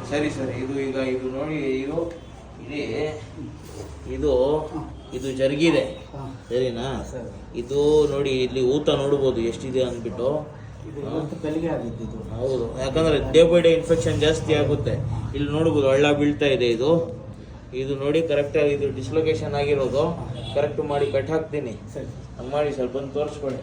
ಸರಿ ಸರಿ. ಇದು ನೋಡಿ, ಇದು ಜರುಗಿದೆ ಸರಿನಾ? ಇದು ನೋಡಿ, ಇಲ್ಲಿ ಊತ ನೋಡ್ಬೋದು ಎಷ್ಟಿದೆ ಅಂದ್ಬಿಟ್ಟು. ಹೌದು, ಯಾಕಂದ್ರೆ ಡೇ ಬೈ ಡೇ ಇನ್ಫೆಕ್ಷನ್ ಜಾಸ್ತಿ ಆಗುತ್ತೆ. ಇಲ್ಲಿ ನೋಡ್ಬೋದು ಹಳ್ಳ ಬೀಳ್ತಾ ಇದೆ. ಇದು ನೋಡಿ ಕರೆಕ್ಟಾಗಿ ಇದು ಡಿಸ್ಲೊಕೇಶನ್ ಆಗಿರೋದು. ಕರೆಕ್ಟ್ ಮಾಡಿ ಕಟ್ ಹಾಕ್ತೀನಿ. ಹಂಗೆ ಮಾಡಿ ಸ್ವಲ್ಪ ಬಂದು ತೋರಿಸ್ಕೊಳ್ಳಿ.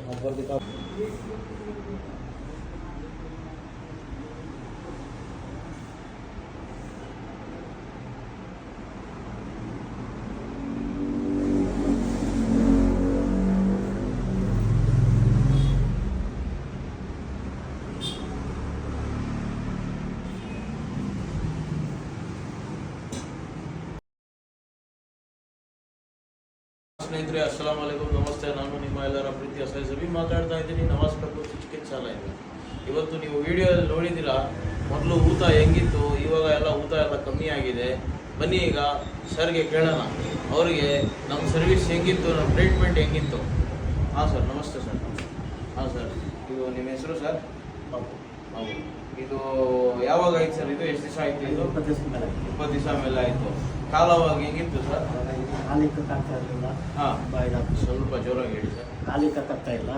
ಸ್ನೇಹಿತರೆ, ಅಸ್ಸಲಾಂ ವಲೈಕುಂ, ನಮಸ್ತೆ. ನಾನು ನಿಮ್ಮ ಎಲ್ಲರ ಪ್ರೀತಿಯ ಸಹಿ ಮಾತಾಡ್ತಾ ಇದ್ದೀನಿ. ನವಾಜ್ ಪ್ರಕೃತಿ ಚಿಕಿತ್ಸಾಲಯದಿಂದ. ಇವತ್ತು ನೀವು ವಿಡಿಯೋದಲ್ಲಿ ನೋಡಿದ್ದೀರಾ, ಮೊದಲು ಊತ ಹೆಂಗಿತ್ತು, ಇವಾಗ ಊತ ಎಲ್ಲ ಕಮ್ಮಿ ಆಗಿದೆ. ಬನ್ನಿ ಈಗ ಸರ್ಗೆ ಕೇಳೋಣ, ಅವರಿಗೆ ನಮ್ಮ ಸರ್ವಿಸ್ ಹೆಂಗಿತ್ತು, ನಮ್ಮ ಟ್ರೀಟ್ಮೆಂಟ್ ಹೆಂಗಿತ್ತು. ಹಾಂ ಸರ್, ನಮಸ್ತೆ ಸರ್. ಹಾಂ ಸರ್, ಇದು ನಿಮ್ಮ ಹೆಸರು ಸರ್? ಹೌದು. ಇದು ಯಾವಾಗ ಆಯ್ತು ಸರ್? ಇದು ಎಷ್ಟು ದಿವಸ ಆಯಿತು? ಇದು 20 ದಿವಸ ಮೇಲೆ ಆಯಿತು. ಕಾಲವಾಗ ಹೆಂಗಿತ್ತು ಸರ್? ಹಾಂ, ಸ್ವಲ್ಪ ಜೋರಾಗಿ ಹೇಳಿ ಸರ್. ಖಾಲಿ ಕಟ್ಟಾಗ್ತಾ ಇಲ್ಲ,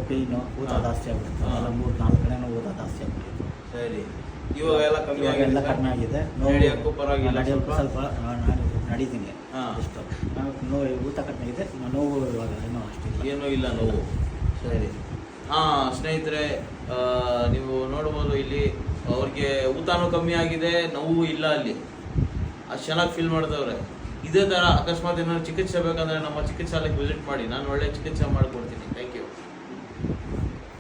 ಪೇಯ್ನು, ಊತ ಜಾಸ್ತಿ ಆಗ್ಬಿಡ್ತು. 3-4 ಕಡೆನೂ ಊತ ಜಾಸ್ತಿ ಆಗ್ಬಿಟ್ಟಿತ್ತು. ಸರಿ, ಇವಾಗ ಎಲ್ಲ ಕಮ್ಮಿ ಆಗಿದೆ, ಎಲ್ಲ ಕಡಿಮೆ ಆಗಿದೆ. ನಡೆಯೋಕ್ಕೂ ಪರವಾಗಿಲ್ಲ, ಸ್ವಲ್ಪ ನಡೀತೀನಿ. ಇಷ್ಟು ನೋವು, ಊತ ಕಡಿಮೆ ಇದೆ, ನೋವು ಇವಾಗ ಏನೂ ಇಲ್ಲ, ನೋವು. ಸರಿ. ಹಾಂ ಸ್ನೇಹಿತರೆ, ನೀವು ನೋಡ್ಬೋದು ಇಲ್ಲಿ ಅವ್ರಿಗೆ ಊತನೂ ಕಮ್ಮಿ ಆಗಿದೆ, ನೋವು ಇಲ್ಲ. ಅಲ್ಲಿ ಅಷ್ಟು ಚೆನ್ನಾಗಿ ಫೀಲ್ ಮಾಡ್ತವ್ರೆ. ಇದೇ ಥರ ಅಕಸ್ಮಾತ್ ಏನಾದ್ರು ಚಿಕಿತ್ಸೆ ಬೇಕಂದರೆ ನಮ್ಮ ಚಿಕಿತ್ಸಾಲಯಕ್ಕೆ ವಿಸಿಟ್ ಮಾಡಿ, ನಾನು ಒಳ್ಳೆ ಚಿಕಿತ್ಸೆ ಮಾಡಿಕೊಡ್ತೀನಿ. Thank you.